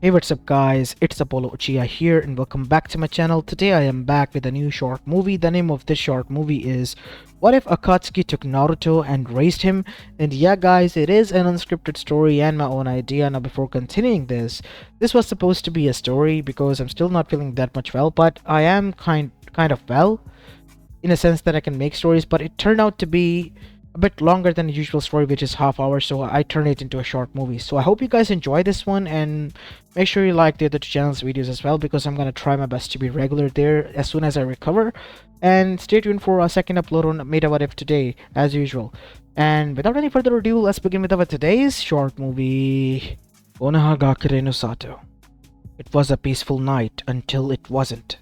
Hey, what's up guys, it's Apollo Uchiha here and welcome back to my channel. Today I am back with a new short movie. The name of this short movie is What If Akatsuki Took Naruto and Raised Him? And yeah guys, it is an unscripted story and my own idea. Now before continuing this was supposed to be a story because I'm still not feeling that much well, but I am kind of well in a sense that I can make stories, but it turned out to be a bit longer than the usual story, which is half hour, so I turned it into a short movie. So I hope you guys enjoy this one and make sure you like the other two channels videos as well, because I'm gonna try my best to be regular there as soon as I recover. And stay tuned for a second upload on Meta What If today, as usual. And without any further ado, let's begin with our today's short movie. Konoha ga Kure no Sato. It was a peaceful night until it wasn't.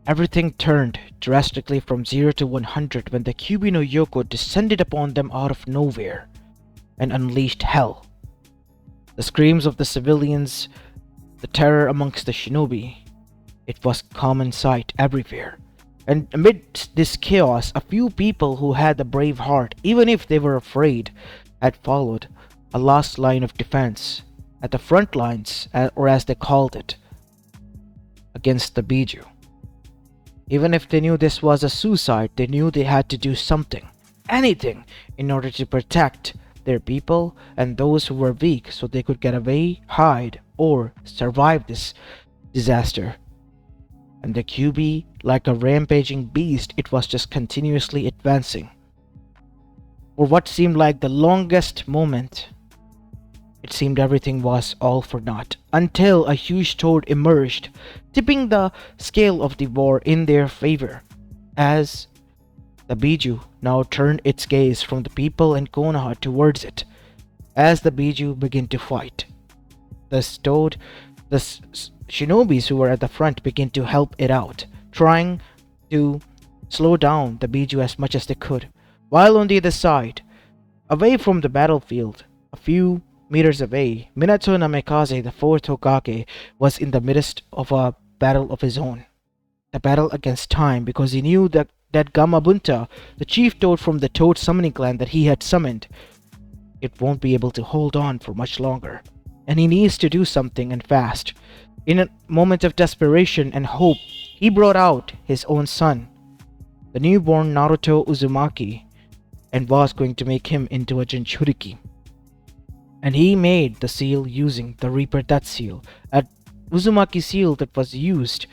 Everything turned drastically from 0 to 100 when the Kyuubi no Yoko descended upon them out of nowhere and unleashed hell. The screams of the civilians, the terror amongst the shinobi, it was common sight everywhere. And amidst this chaos, a few people who had a brave heart, even if they were afraid, had followed a last line of defense at the front lines, or as they called it, against the Biju. Even if they knew this was a suicide, they knew they had to do something, anything, in order to protect their people and those who were weak so they could get away, hide, or survive this disaster. And the Kyuubi, like a rampaging beast, it was just continuously advancing. For what seemed like the longest moment, it seemed everything was all for naught, until a huge toad emerged, tipping the scale of the war in their favor, as the Biju now turned its gaze from the people in Konoha towards it. As the Biju began to fight, the shinobis who were at the front began to help it out, trying to slow down the Biju as much as they could, while on the other side, away from the battlefield, a few meters away, Minato Namikaze, the fourth Hokage, was in the midst of a battle of his own. The battle against time, because he knew that Gamabunta, the chief toad from the Toad summoning clan that he had summoned, it won't be able to hold on for much longer. And he needs to do something, and fast. In a moment of desperation and hope, he brought out his own son, the newborn Naruto Uzumaki, and was going to make him into a Jinchuriki. And he made the seal using the Reaper Death Seal, a Uzumaki seal that was used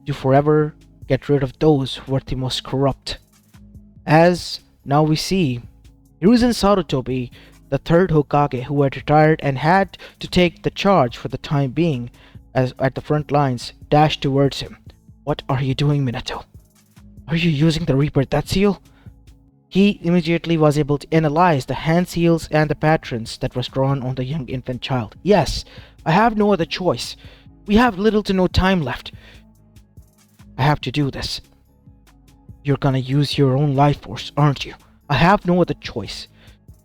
to forever get rid of those who were the most corrupt. As now we see, Hiruzen Sarutobi, the third Hokage who had retired and had to take the charge for the time being, as at the front lines, dashed towards him. "What are you doing, Minato? Are you using the Reaper Death Seal?" He immediately was able to analyze the hand seals and the patterns that was drawn on the young infant child. "Yes, I have no other choice. We have little to no time left. I have to do this." "You're gonna use your own life force, aren't you?" "I have no other choice.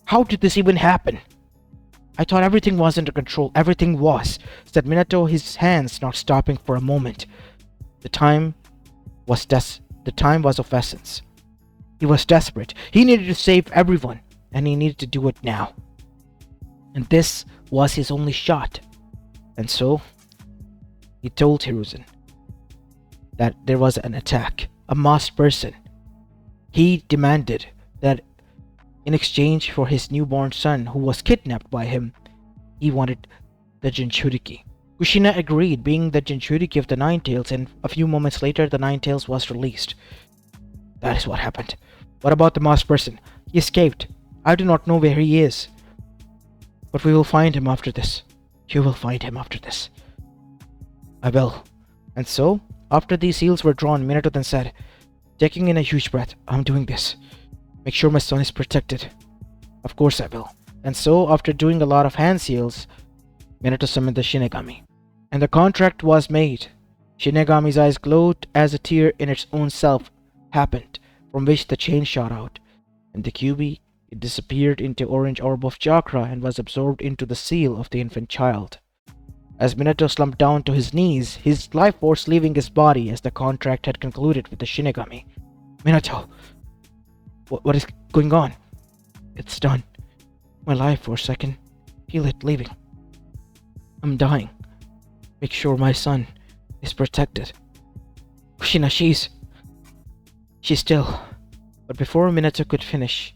How did this even happen?" "I thought everything was under control." "Everything was," said Minato, his hands not stopping for a moment. The time was of essence. He was desperate. He needed to save everyone, and he needed to do it now. And this was his only shot. And so, he told Hiruzen that there was an attack, a masked person. He demanded that in exchange for his newborn son who was kidnapped by him, he wanted the Jinchuriki. Kushina agreed, being the Jinchuriki of the Nine Tails, and a few moments later the Nine Tails was released. That is what happened. "What about the masked person?" "He escaped. I do not know where he is. But we will find him after this." "You will find him after this." "I will." And so, after these seals were drawn, Minato then said, taking in a huge breath, "I'm doing this. Make sure my son is protected." "Of course I will." And so, after doing a lot of hand seals, Minato summoned the Shinigami. And the contract was made. Shinigami's eyes glowed as a tear in its own self happened, from which the chain shot out, and the Kyuubi, it disappeared into orange orb of chakra and was absorbed into the seal of the infant child. As Minato slumped down to his knees, his life force leaving his body as the contract had concluded with the Shinigami. "Minato, what is going on?" "It's done. My life force, I can feel it leaving." I'm dying. Make sure my son is protected. Kushina, she's still. But before Minato could finish,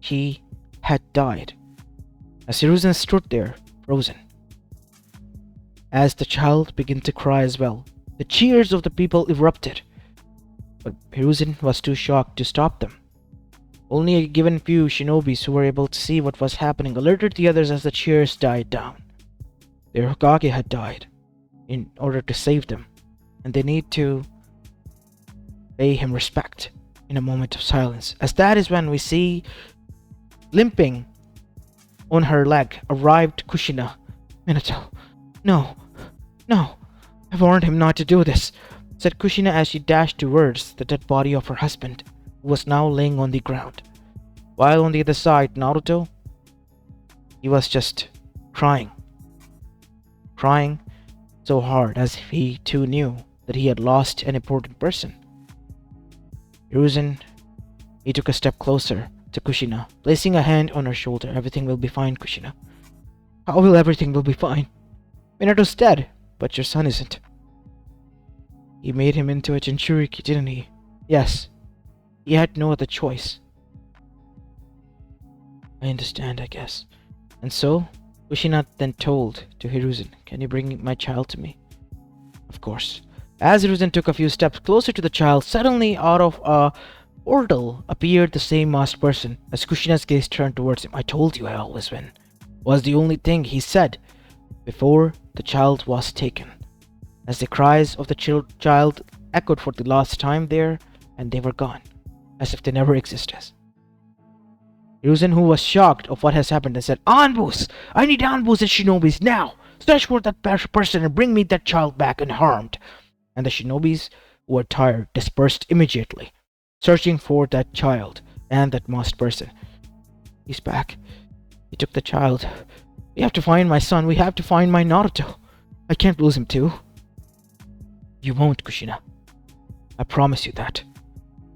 he had died. As Hiruzen stood there, frozen. As the child began to cry as well, the cheers of the people erupted. But Hiruzen was too shocked to stop them. Only a given few shinobis who were able to see what was happening alerted the others as the cheers died down. Their Hokage had died in order to save them, and they need to pay him respect in a moment of silence. As that is when we see, limping on her leg, arrived Kushina. Minato, no, I've warned him not to do this, said Kushina as she dashed towards the dead body of her husband, who was now laying on the ground. While on the other side, Naruto, he was just crying so hard as if he too knew that he had lost an important person. Hiruzen, he took a step closer to Kushina, placing a hand on her shoulder. Everything will be fine, Kushina. How will everything will be fine? Minato's dead, but your son isn't. He made him into a Jinchuriki, didn't he? Yes. He had no other choice. I understand, I guess. And so, Kushina then told to Hiruzen, can you bring my child to me? Of course. As Hiruzen took a few steps closer to the child, suddenly out of a portal appeared the same masked person. As Kushina's gaze turned towards him, I told you I always win, was the only thing he said before the child was taken. As the cries of the child echoed for the last time there, and they were gone, as if they never existed. Hiruzen, who was shocked of what has happened, and said, Anbus! I need Anbus and shinobis now! Search for that person and bring me that child back unharmed. And the shinobis, who were tired, dispersed immediately, searching for that child and that masked person. He's back. He took the child. We have to find my son. We have to find my Naruto. I can't lose him too. You won't, Kushina. I promise you that.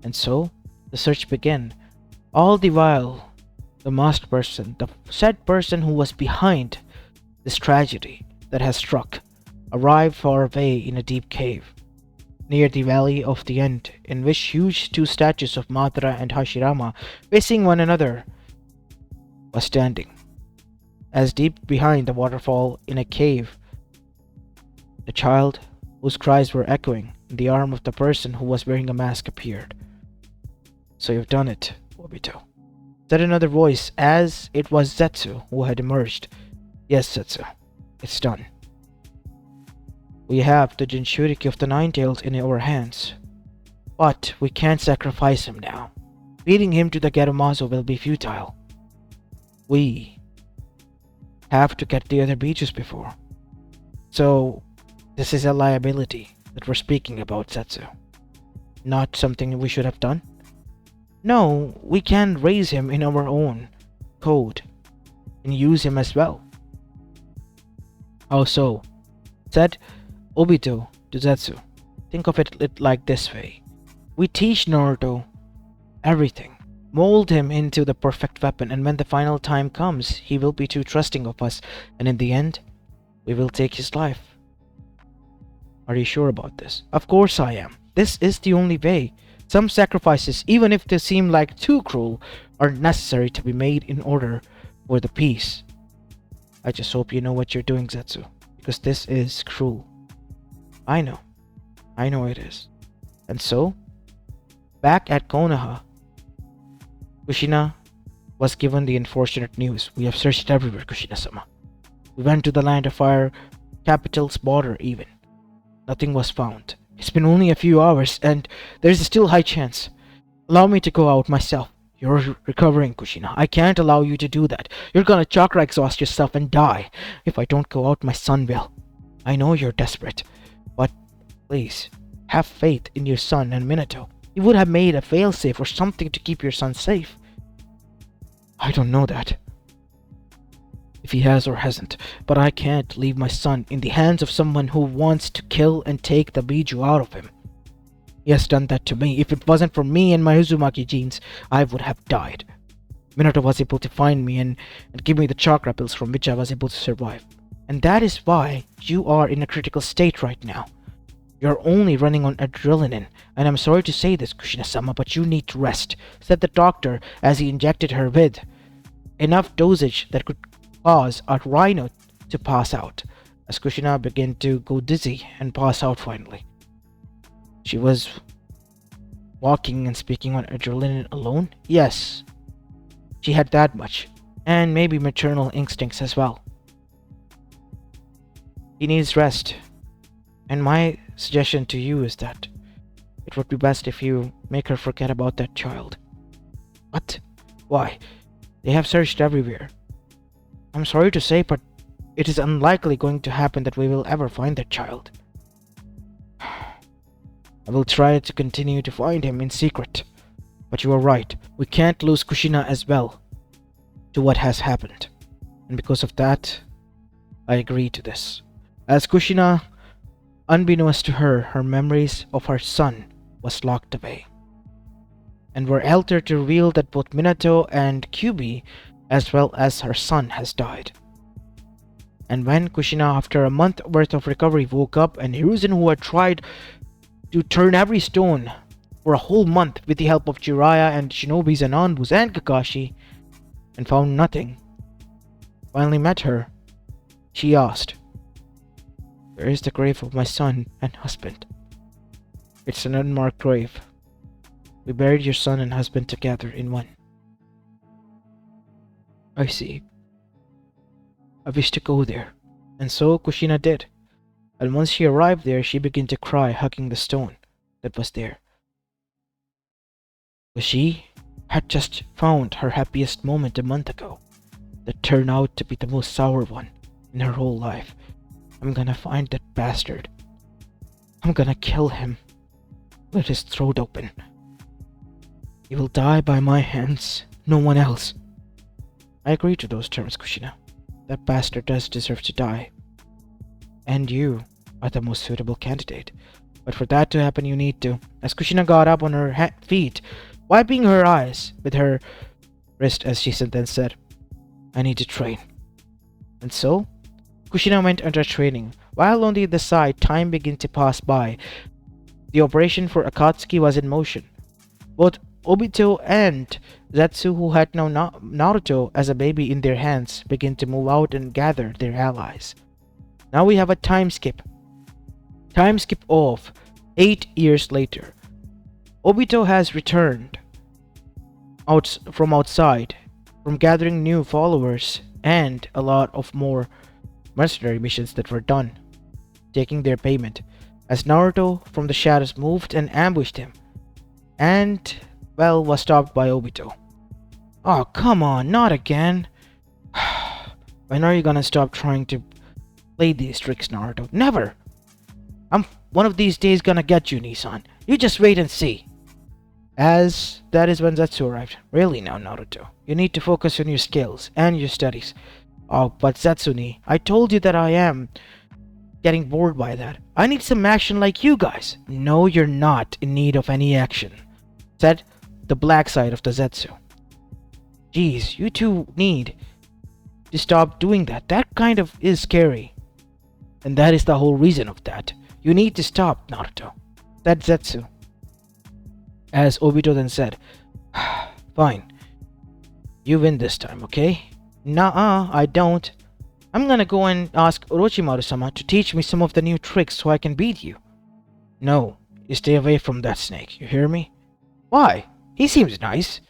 And so, the search began. All the while, the masked person, the said person who was behind this tragedy that has struck, arrived far away in a deep cave, near the Valley of the End, in which huge two statues of Madara and Hashirama, facing one another, was standing. As deep behind the waterfall in a cave, the child, whose cries were echoing in the arm of the person who was wearing a mask, appeared. So you've done it, Obito, said another voice, as it was Zetsu who had emerged. Yes, Zetsu, it's done. We have the Jinchuriki of the Nine-Tails in our hands, but we can't sacrifice him now. Feeding him to the Gerumazo will be futile. We have to get the other beaches before. So, this is a liability that we're speaking about, Zetsu. Not something we should have done? No, we can raise him in our own code and use him as well. How so? Said Obito to Zetsu. Think of it like this way. We teach Naruto everything, mold him into the perfect weapon, and when the final time comes, he will be too trusting of us, and in the end, we will take his life. Are you sure about this? Of course I am. This is the only way. Some sacrifices, even if they seem like too cruel, are necessary to be made in order for the peace. I just hope you know what you're doing, Zetsu, because this is cruel. I know it is. And so, back at Konoha, Kushina was given the unfortunate news. We have searched everywhere, Kushina-sama. We went to the Land of Fire, capital's border even. Nothing was found. It's been only a few hours, and there's still high chance. Allow me to go out myself. You're recovering, Kushina. I can't allow you to do that. You're gonna chakra exhaust yourself and die. If I don't go out, my son will. I know you're desperate, but please, have faith in your son and Minato. You would have made a failsafe or something to keep your son safe. I don't know that, if he has or hasn't, but I can't leave my son in the hands of someone who wants to kill and take the Biju out of him. He has done that to me. If it wasn't for me and my Uzumaki genes, I would have died. Minato was able to find me and give me the chakra pills from which I was able to survive. And that is why you are in a critical state right now. You're only running on adrenaline, and I'm sorry to say this, Kushina-sama, but you need to rest, said the doctor as he injected her with enough dosage that could cause a rhino to pass out, as Kushina began to go dizzy and pass out finally. She was walking and speaking on adrenaline alone? Yes, she had that much, and maybe maternal instincts as well. He needs rest, and my suggestion to you is that it would be best if you make her forget about that child. What? Why? They have searched everywhere. I'm sorry to say, but it is unlikely going to happen that we will ever find that child. I will try to continue to find him in secret. But you are right, we can't lose Kushina as well to what has happened. And because of that, I agree to this. As Kushina, unbeknownst to her, her memories of her son was locked away, and were altered to reveal that both Minato and Kyubi, as well as her son, has died. And when Kushina, after a month worth of recovery, woke up, and Hiruzen, who had tried to turn every stone for a whole month with the help of Jiraiya and Shinobis and Anbus and Kakashi, and found nothing, finally met her, she asked, "Where is the grave of my son and husband?" "It's an unmarked grave. We buried your son and husband together in one." "I see. I wish to go there." And so Kushina did. And once she arrived there, she began to cry, hugging the stone that was there. But she had just found her happiest moment a month ago, that turned out to be the most sour one in her whole life. "I'm gonna find that bastard. I'm gonna kill him. Let his throat open. He will die by my hands, no one else." "I agree to those terms, Kushina. That bastard does deserve to die. And you are the most suitable candidate. But for that to happen, you need to..." As Kushina got up on her feet, wiping her eyes with her wrist, as she then said, "I need to train." And so, Kushina went under training. While on the other side, time began to pass by. The operation for Akatsuki was in motion. Both Obito and Zetsu, who had now Naruto as a baby in their hands, began to move out and gather their allies. Now we have a time skip. Time skip of 8 years later. Obito has returned from outside, from gathering new followers and a lot of more mercenary missions that were done, taking their payment, as Naruto from the shadows moved and ambushed him, and, well, was stopped by Obito. "Oh, come on, not again. When are you gonna stop trying to play these tricks, Naruto?" "Never. I'm one of these days gonna get you, Nissan. You just wait and see." As that is when Zetsu arrived. "Really now, Naruto, you need to focus on your skills and your studies." "Oh, but Zetsuni, I told you that I am getting bored by that. I need some action like you guys." "No, you're not in need of any action," said the black side of the Zetsu. "Geez, you two need to stop doing that. That kind of is scary. And that is the whole reason of that. You need to stop, Naruto," said Zetsu. As Obito then said, "Fine. You win this time, okay?" "Nuh-uh, I don't. I'm gonna go and ask Orochimaru-sama to teach me some of the new tricks so I can beat you." "No, you stay away from that snake, you hear me?" "Why? He seems nice."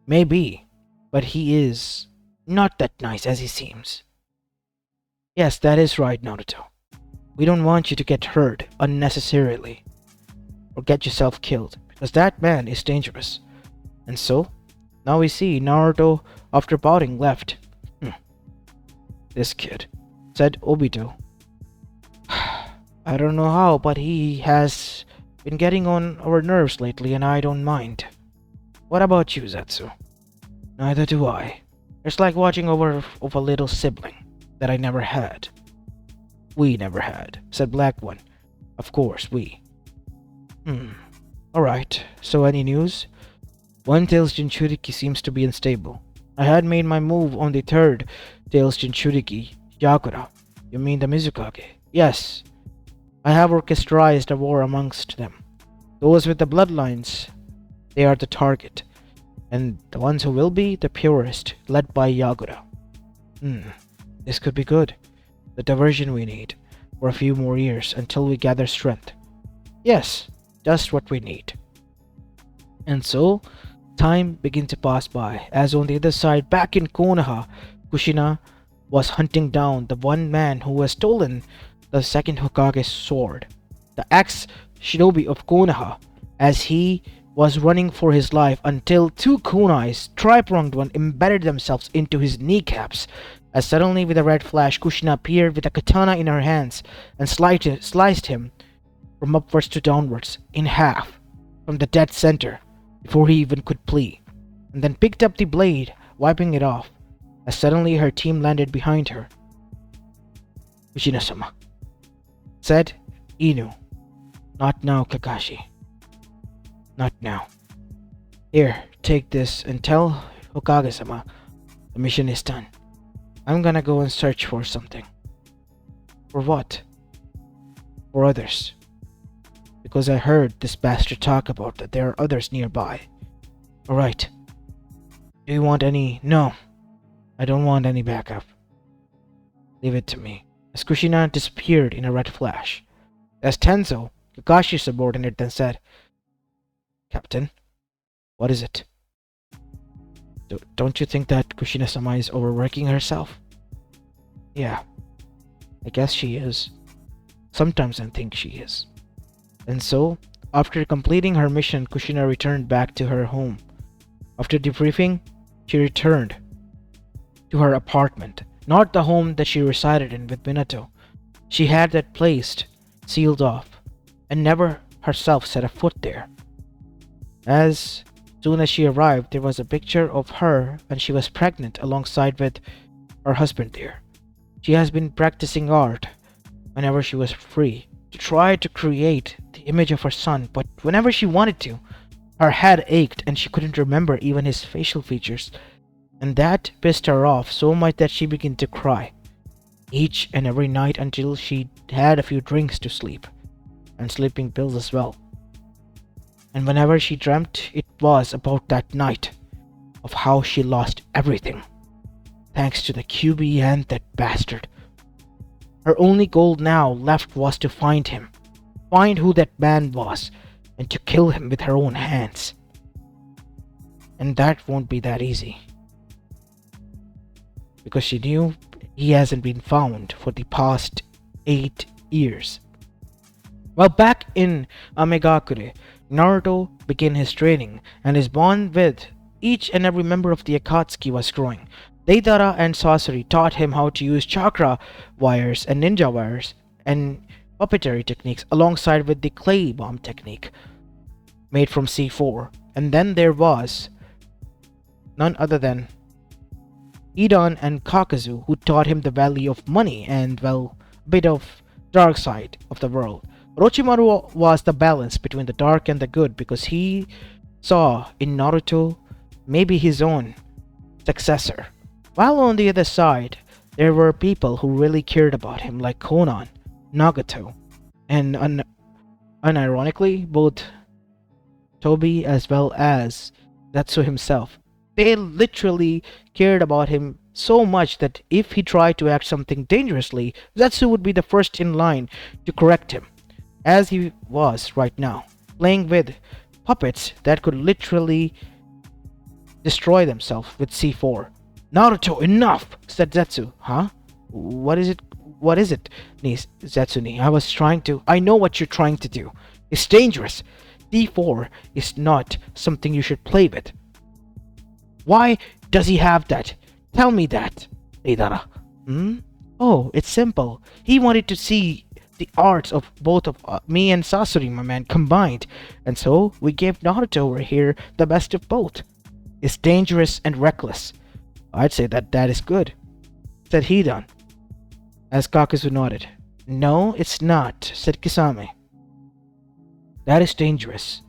"Maybe, but he is not that nice as he seems." "Yes, that is right, Naruto. We don't want you to get hurt unnecessarily or get yourself killed, because that man is dangerous." And so, now we see Naruto, after bowing, left. "This kid," said Obito. "I don't know how, but he has been getting on our nerves lately, and I don't mind." "What about you, Zetsu?" "Neither do I. It's like watching over of a little sibling that I never had." "We never had," said Black One. "Of course, we." Alright, so any news?" "One Tails Jinchuriki seems to be unstable. I had made my move on the third Tails Jinchuriki, Yakura. You mean the Mizukage? Yes. I have orchestrated a war amongst them. Those with the bloodlines, they are the target. And the ones who will be the purest, led by Yagura. This could be good. The diversion we need for a few more years until we gather strength. Yes, just what we need. And so, time began to pass by, as on the other side, back in Konoha, Kushina was hunting down the one man who was stolen the second Hokage's sword, the ex-shinobi of Konoha, as he was running for his life until two kunais, tri-pronged one, embedded themselves into his kneecaps, as suddenly with a red flash Kushina appeared with a katana in her hands and sliced him from upwards to downwards in half from the dead center before he even could plea, and then picked up the blade, wiping it off, as suddenly her team landed behind her. Kushina-sama, said Inu. Not now, Kakashi. Not now. Here, take this and tell Hokage-sama the mission is done. I'm gonna go and search for something. For what? For others. Because I heard this bastard talk about that there are others nearby. Alright. Do you want any? No. I don't want any backup. Leave it to me. As Kushina disappeared in a red flash. As Tenzo, Kakashi's subordinate, then said, Captain, what is it? Don't you think that Kushina-sama is overworking herself? Yeah, I guess she is. Sometimes I think she is. And so, after completing her mission, Kushina returned back to her home. After debriefing, she returned to her apartment, not the home that she resided in with Minato. She had that place sealed off, and never herself set a foot there. As soon as she arrived, there was a picture of her and she was pregnant alongside with her husband there. She has been practicing art whenever she was free to try to create the image of her son, but whenever she wanted to, her head ached and she couldn't remember even his facial features, and that pissed her off so much that she began to cry each and every night until she had a few drinks to sleep, and sleeping pills as well. And whenever she dreamt, it was about that night of how she lost everything, thanks to the QB and that bastard. Her only goal now left was to find him, find who that man was, and to kill him with her own hands. And that won't be that easy, because she knew he hasn't been found for the past 8 years. While back in Amegakure, Naruto began his training, and his bond with each and every member of the Akatsuki was growing. Deidara and Sorcery taught him how to use chakra wires and ninja wires and puppetry techniques alongside with the clay bomb technique made from C4. And then there was none other than Idan and Kakazu, who taught him the value of money and, well, a bit of dark side of the world. Orochimaru was the balance between the dark and the good, because he saw in Naruto maybe his own successor. While on the other side, there were people who really cared about him, like Conan, Nagato, and unironically, both Toby as well as Zetsu himself. They literally cared about him so much that if he tried to act something dangerously, Zetsu would be the first in line to correct him, as he was right now, playing with puppets that could literally destroy themselves with C4. Naruto, enough, said Zetsu. Huh? What is it? What is it, Zetsuni? I know what you're trying to do. It's dangerous. D4 is not something you should play with. Why does he have that? Tell me that, Deidara. Oh, it's simple. He wanted to see the arts of both of me and Sasori, my man, combined, and so we gave Naruto over here the best of both. It's dangerous and reckless. I'd say that is good, said Hidan, as Kakazu nodded. No, it's not, said Kisame. That is dangerous.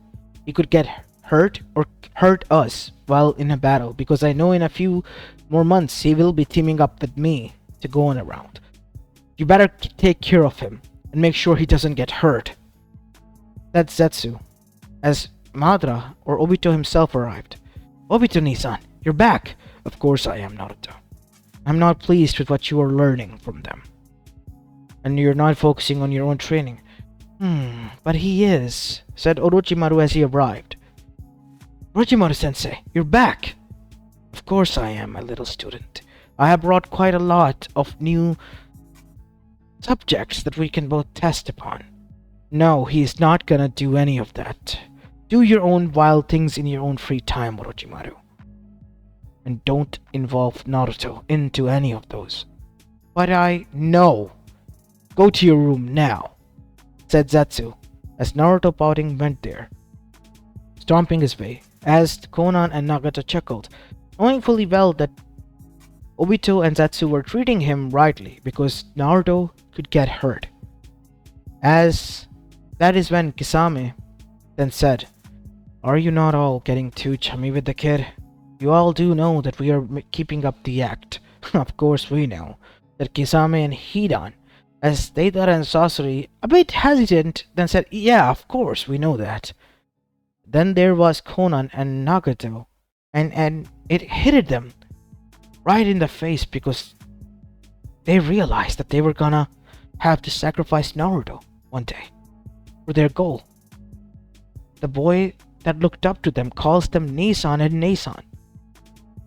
He could get hurt or hurt us while in a battle, because I know in a few more months he will be teaming up with me to go on around. You better take care of him and make sure he doesn't get hurt. That's Zetsu, as Madara or Obito himself arrived. Obito-Nisan, you're back! Of course I am, Naruto. I'm not pleased with what you are learning from them. And you're not focusing on your own training. But he is, said Orochimaru as he arrived. Orochimaru-sensei, you're back! Of course I am, my little student. I have brought quite a lot of new subjects that we can both test upon. No, he's not gonna do any of that. Do your own wild things in your own free time, Orochimaru. And don't involve Naruto into any of those. But I know. Go to your room now, said Zetsu, as Naruto pouting went there, stomping his way, as Konan and Nagato chuckled, knowing fully well that Obito and Zetsu were treating him rightly because Naruto could get hurt. As that is when Kisame then said, "Are you not all getting too chummy with the kid? You all do know that we are keeping up the act." Of course we know that Kisame and Hidan, as Deidara and Sasori, a bit hesitant, then said, "Yeah, of course, we know that." Then there was Konan and Nagato, and it hit them right in the face because they realized that they were gonna have to sacrifice Naruto one day for their goal. The boy that looked up to them calls them Nisan and Nason,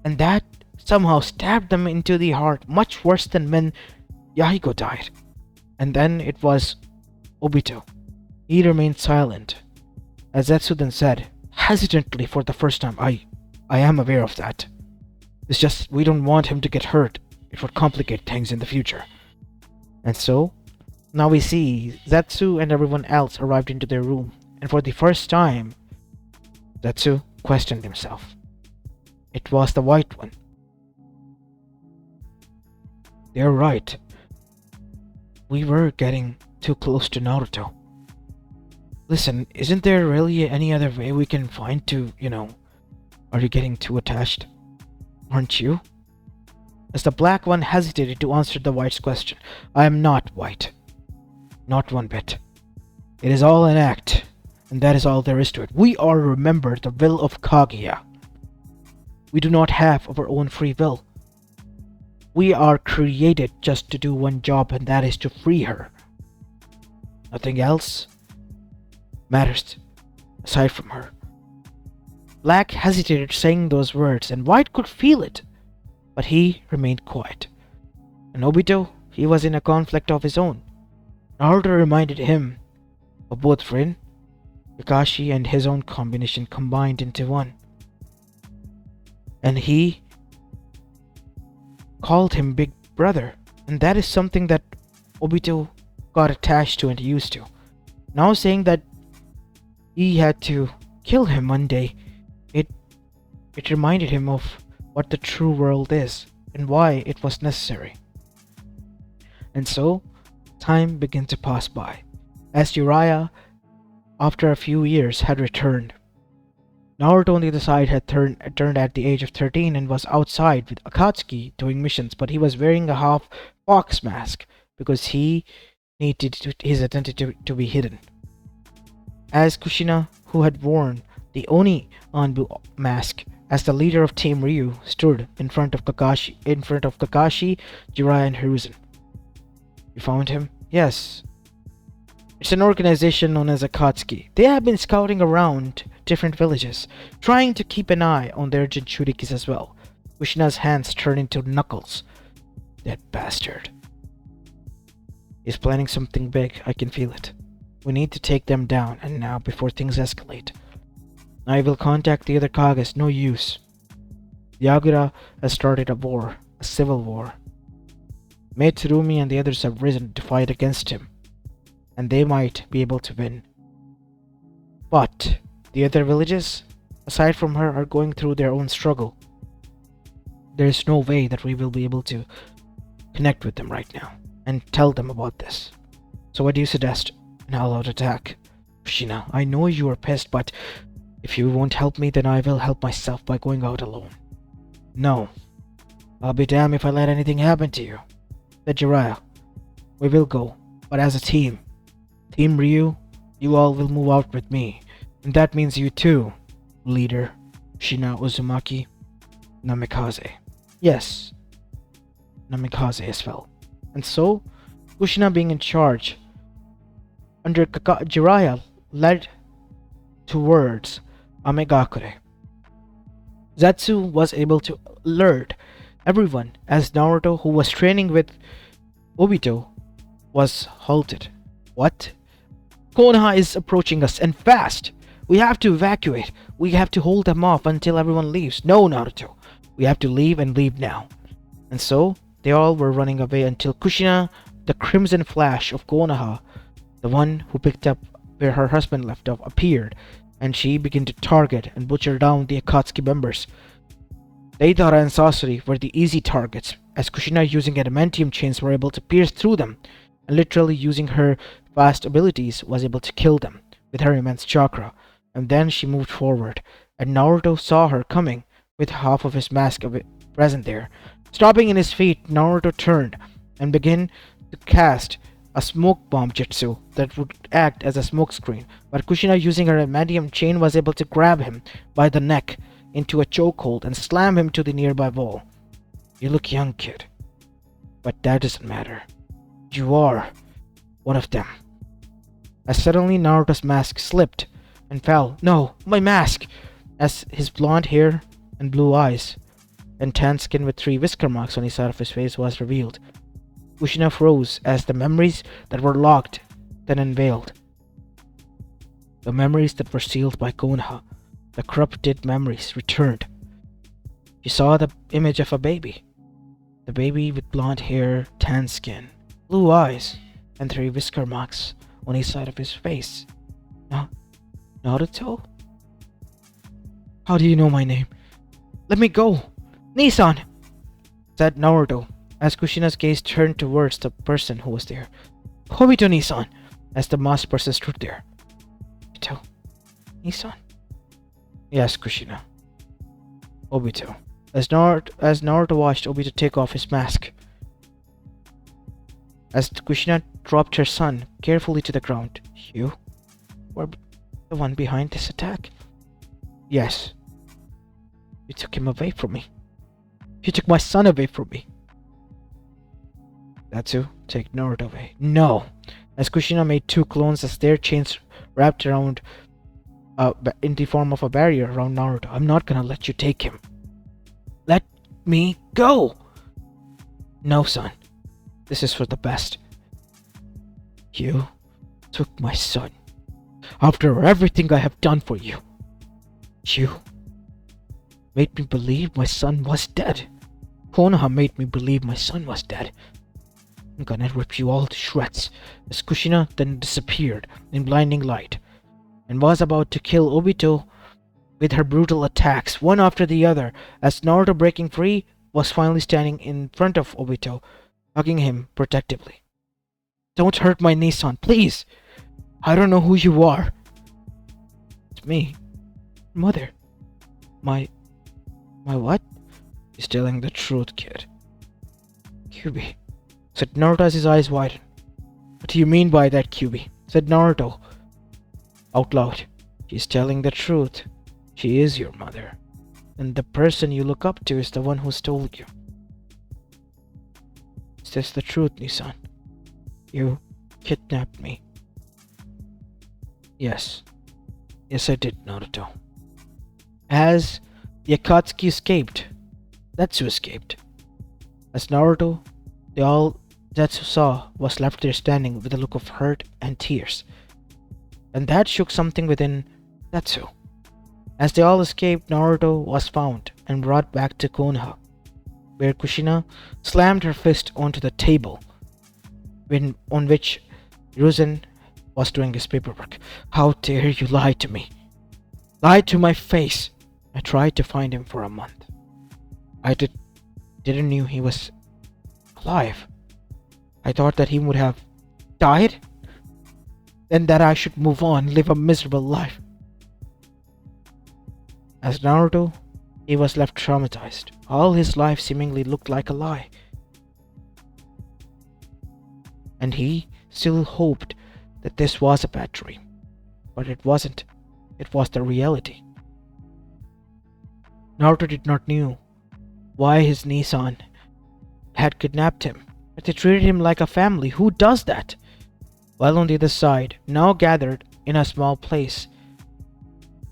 and that somehow stabbed them into the heart much worse than when Yahiko died. And then it was Obito. He remained silent. As Zetsu then said, hesitantly for the first time, I am aware of that. It's just we don't want him to get hurt. It would complicate things in the future. And so, now we see Zetsu and everyone else arrived into their room, and for the first time, Zetsu questioned himself. It was the white one. They're right. We were getting too close to Naruto. Listen, isn't there really any other way we can find to, are you getting too attached? Aren't you? As the black one hesitated to answer the white's question, I am not white. Not one bit. It is all an act, and that is all there is to it. We are, remember, the will of Kaguya. We do not have our own free will. We are created just to do one job, and that is to free her. Nothing else matters aside from her. Black hesitated saying those words, and White could feel it, but he remained quiet. And Obito, he was in a conflict of his own. Naruto reminded him of both Rin, Kakashi, and his own combination combined into one. And he called him Big Brother, and that is something that Obito got attached to and used to. Now saying that he had to kill him one day, it reminded him of what the true world is and why it was necessary. And so, time began to pass by, as Jiraiya, after a few years, had returned. Naruto on the other side had turned at the age of 13 and was outside with Akatsuki doing missions, but he was wearing a half fox mask because he needed his identity to be hidden. As Kushina, who had worn the Oni Anbu mask as the leader of Team Ryu, stood in front of Kakashi, Jiraiya, and Hiruzen. You found him? Yes. It's an organization known as Akatsuki. They have been scouting around different villages, trying to keep an eye on their Jinchurikis as well. Kushina's hands turned into knuckles. That bastard. He's planning something big, I can feel it. We need to take them down, and now, before things escalate. I will contact the other Kages, no use. Yagura has started a war, a civil war. Maid Tsurumi and the others have risen to fight against him, and they might be able to win. But the other villages, aside from her, are going through their own struggle. There is no way that we will be able to connect with them right now and tell them about this. So what do you suggest? An all-out attack? Kushina, I know you are pissed, but if you won't help me, then I will help myself by going out alone. No. I'll be damned if I let anything happen to you, said Jiraiya. We will go, but as a team. Team Ryu, you all will move out with me. And that means you too, leader Kushina Uzumaki Namikaze. Yes, Namikaze as well. And so, Kushina being in charge under Jiraiya led towards Amegakure. Zetsu was able to alert everyone as Naruto, who was training with Obito, was halted. What? Konoha is approaching us and fast! We have to evacuate. We have to hold them off until everyone leaves. No, Naruto. We have to leave and leave now. And so, they all were running away until Kushina, the Crimson Flash of Konoha, the one who picked up where her husband left off, appeared, and she began to target and butcher down the Akatsuki members. Deidara and Sasori were the easy targets, as Kushina using adamantium chains were able to pierce through them, and literally using her fast abilities was able to kill them with her immense chakra. And then she moved forward, and Naruto saw her coming with half of his mask present there. Stopping in his feet, Naruto turned and began to cast a smoke bomb jutsu that would act as a smoke screen, but Kushina using her adamantium chain was able to grab him by the neck into a chokehold and slam him to the nearby wall. You look young, kid, but that doesn't matter. You are one of them. As suddenly Naruto's mask slipped and fell. No, my mask! As his blonde hair and blue eyes and tan skin with 3 whisker marks on the side of his face was revealed. Kushina froze as the memories that were locked then unveiled. The memories that were sealed by Konoha, the corrupted memories, returned. She saw the image of a baby. The baby with blonde hair, tan skin, blue eyes, and 3 whisker marks on each side of his face. Naruto? How do you know my name? Let me go! Nissan! Said Naruto, as Kushina's gaze turned towards the person who was there. Obito Nissan! As the masked person stood there. Obito Nissan? Yes, Kushina. Obito. As Naruto watched Obito take off his mask. As Kushina dropped her son carefully to the ground. You were the one behind this attack? Yes. You took him away from me. You took my son away from me. Zetsu, take Naruto away. No! As Kushina made 2 clones as their chains wrapped around in the form of a barrier around Naruto. I'm not gonna let you take him. Let me go! No, son. This is for the best. You took my son. After everything I have done for you. You made me believe my son was dead. Konoha made me believe my son was dead. I'm gonna rip you all to shreds. As Kushina then disappeared in blinding light and was about to kill Obito with her brutal attacks, one after the other, as Naruto, breaking free, was finally standing in front of Obito, hugging him protectively. Don't hurt my Nissan, please! I don't know who you are. It's me. Mother. My what? He's telling the truth, kid. Kyubi, said Naruto as his eyes widened. What do you mean by that, Kyubi? Said Naruto out loud. She's telling the truth. She is your mother. And the person you look up to is the one who stole you. Is this the truth, Nissan? You kidnapped me. Yes. Yes, I did, Naruto. As the Akatsuki escaped, Zetsu escaped. As Naruto, all Zetsu saw was left there standing with a look of hurt and tears. And that shook something within Zetsu. As they all escaped, Naruto was found and brought back to Konoha, where Kushina slammed her fist onto the table on which Ruzen was doing his paperwork. How dare you lie to me? Lie to my face! I tried to find him for a month. I didn't knew he was alive. I thought that he would have died, and that I should move on, live a miserable life. As Naruto, he was left traumatized. All his life seemingly looked like a lie. and he still hoped that this was a bad dream. But it wasn't. It was the reality. Naruto did not know why his Nissan had kidnapped him, but they treated him like a family. Who does that? While on the other side, now gathered in a small place,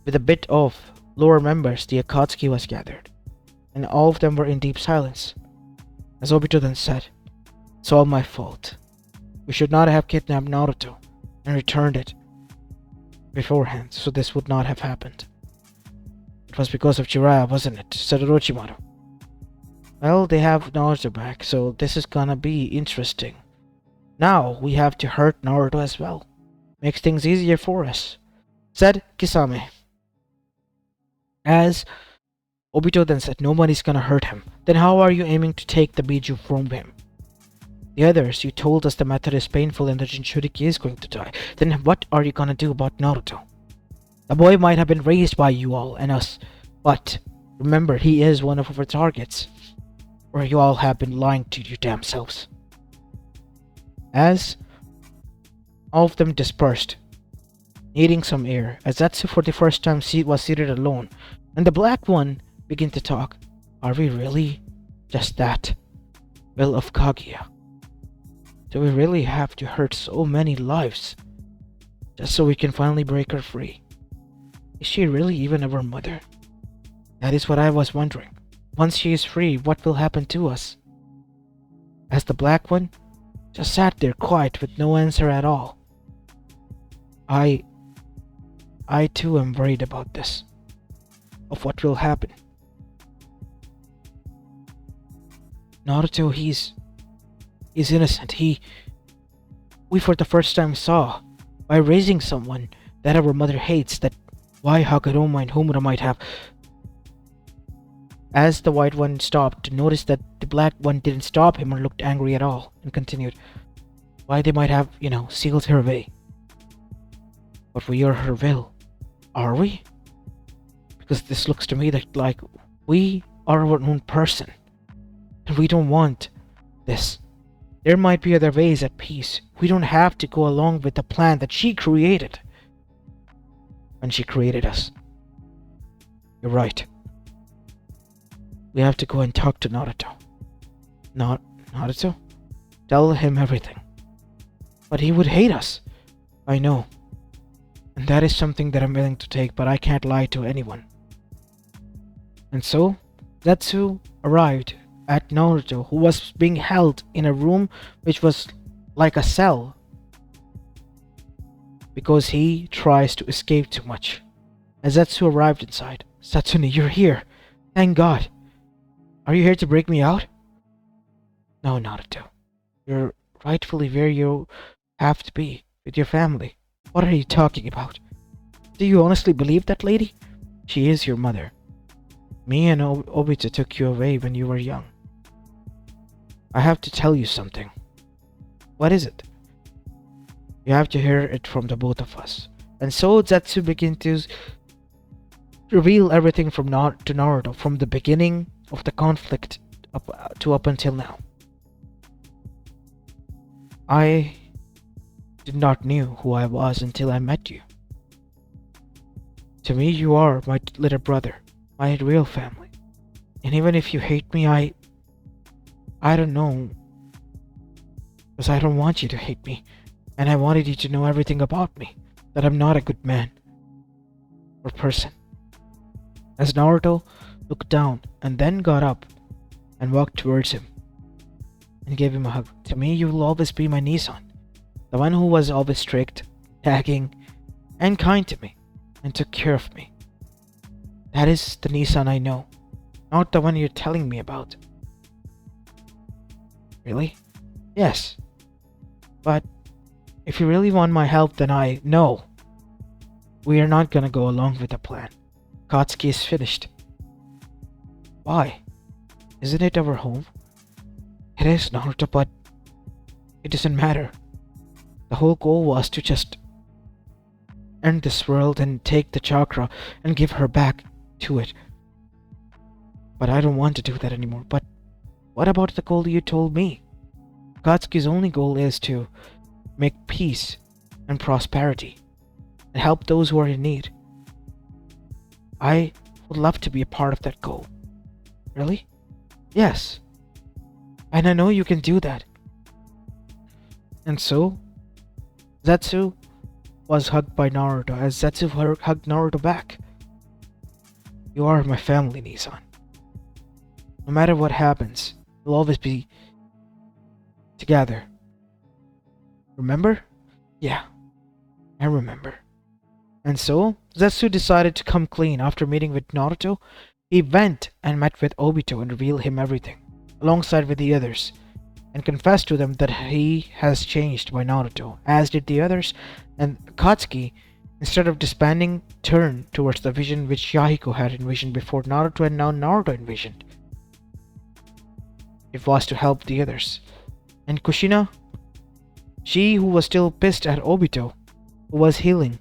with a bit of lower members, the Akatsuki was gathered, and all of them were in deep silence. As Obito then said, "It's all my fault. We should not have kidnapped Naruto and returned it beforehand, so this would not have happened. It was because of Jiraiya, wasn't it?" said Orochimaru. "Well, they have Naruto back, so this is gonna be interesting. Now we have to hurt Naruto as well. Makes things easier for us," said Kisame. As Obito then said, "Nobody's gonna hurt him. Then how are you aiming to take the Biju from him? The others, you told us the method is painful and the Jinchuriki is going to die. Then what are you gonna do about Naruto? The boy might have been raised by you all and us, but remember, he is one of our targets. Or you all have been lying to your damn selves." As all of them dispersed, needing some air, Azatsu for the first time was seated alone, and the black one began to talk. "Are we really just that? Will of Kaguya? Do we really have to hurt so many lives just so we can finally break her free? Is she really even our mother? That is what I was wondering. Once she is free, what will happen to us?" As the black one just sat there quiet with no answer at all. I too am worried about this, of what will happen. Naruto, he's innocent. We for the first time saw, by raising someone that our mother hates, that why Hagoromo and Homura might have. As the white one stopped to notice that the black one didn't stop him or looked angry at all, and continued, "Why they might have, sealed her away. But we are her will. Are we? Because this looks to me that like we are our own person. And we don't want this. There might be other ways at peace. We don't have to go along with the plan that she created when she created us. You're right. We have to go and talk to Naruto." Naruto? Tell him everything. But he would hate us. I know. And that is something that I'm willing to take, but I can't lie to anyone. And so, Zetsu arrived at Naruto, who was being held in a room which was like a cell, because he tries to escape too much. As Zetsu arrived inside, "Satsune, you're here. Thank God. Are you here to break me out?" "No, Naruto. You're rightfully where you have to be, with your family. What are you talking about? Do you honestly believe that lady? She is your mother. Me and Obito took you away when you were young. I have to tell you something." "What is it?" "You have to hear it from the both of us." And so Zetsu began to reveal everything to Naruto, from the beginning of the conflict up until now. "I did not know who I was until I met you. To me, you are my little brother, my real family. And even if you hate me, I don't know, because I don't want you to hate me, and I wanted you to know everything about me, that I'm not a good man or person." As Naruto looked down and then got up and walked towards him and gave him a hug. "To me, you will always be my Nissan, the one who was always strict, nagging, and kind to me, and took care of me. That is the Nissan I know, not the one you're telling me about." "Really?" "Yes. But if you really want my help, then no. We are not gonna go along with the plan. Akatsuki is finished." "Why? Isn't it our home?" "It is, Naruto, but it doesn't matter. The whole goal was to just end this world and take the chakra and give her back to it. But I don't want to do that anymore." "But what about the goal you told me?" Akatsuki's only goal is to make peace and prosperity and help those who are in need. I would love to be a part of that goal. Really? Yes. And I know you can do that. And so, Zetsu was hugged by Naruto as Zetsu hugged Naruto back. You are my family, Nissan. No matter what happens, we'll always be together. Remember? Yeah, I remember. And so, Zetsu decided to come clean after meeting with Naruto. He went and met with Obito and revealed him everything, alongside with the others, and confessed to them that he has changed by Naruto, as did the others, and Akatsuki, instead of disbanding, turned towards the vision which Yahiko had envisioned before Naruto and now Naruto envisioned. It was to help the others. And Kushina, she who was still pissed at Obito, who was healing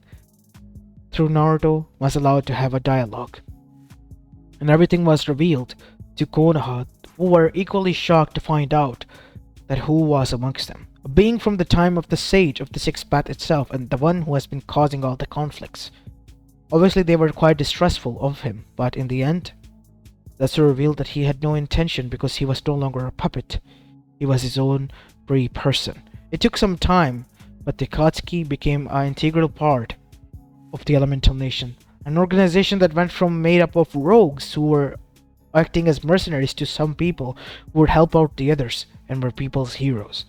through Naruto, was allowed to have a dialogue. And everything was revealed to Konoha, who were equally shocked to find out that who was amongst them. A being from the time of the Sage of the Sixth Path itself, and the one who has been causing all the conflicts. Obviously they were quite distrustful of him, but in the end, Zetsu revealed that he had no intention because he was no longer a puppet. He was his own free person. It took some time, but the Akatsuki became an integral part of the Elemental Nation, an organization that went from made up of rogues who were acting as mercenaries to some people who would help out the others and were people's heroes.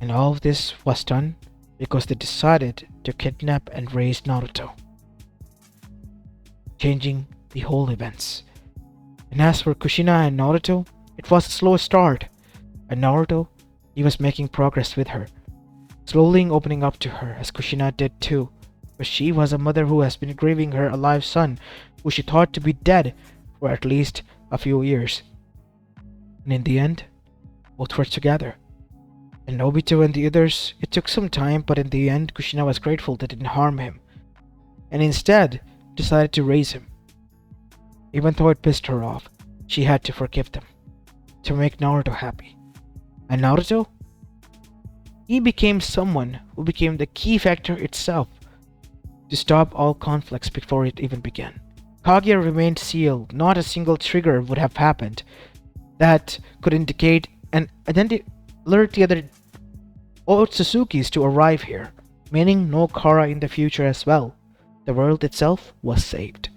And all of this was done because they decided to kidnap and raise Naruto, changing the whole events. And as for Kushina and Naruto, it was a slow start, and Naruto, he was making progress with her, slowly opening up to her as Kushina did too, but she was a mother who has been grieving her alive son, who she thought to be dead for at least a few years. And in the end, both were together. And Obito and the others, it took some time, but in the end, Kushina was grateful they didn't harm him, and instead decided to raise him. Even though it pissed her off, she had to forgive them, to make Naruto happy. And Naruto? He became someone who became the key factor itself to stop all conflicts before it even began. Kaguya remained sealed. Not a single trigger would have happened that could indicate and alert the other Otsuzukis to arrive here, meaning no Kara in the future as well. The world itself was saved.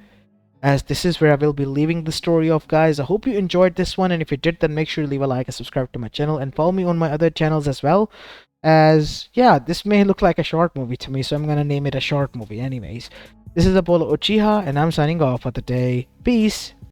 As this is where I will be leaving the story off, guys. I hope you enjoyed this one, and if you did, then make sure to leave a like and subscribe to my channel and follow me on my other channels as well. As yeah, this may look like a short movie to me, so I'm gonna name it a short movie anyways. This is Apollo Uchiha, and I'm signing off for the day. Peace.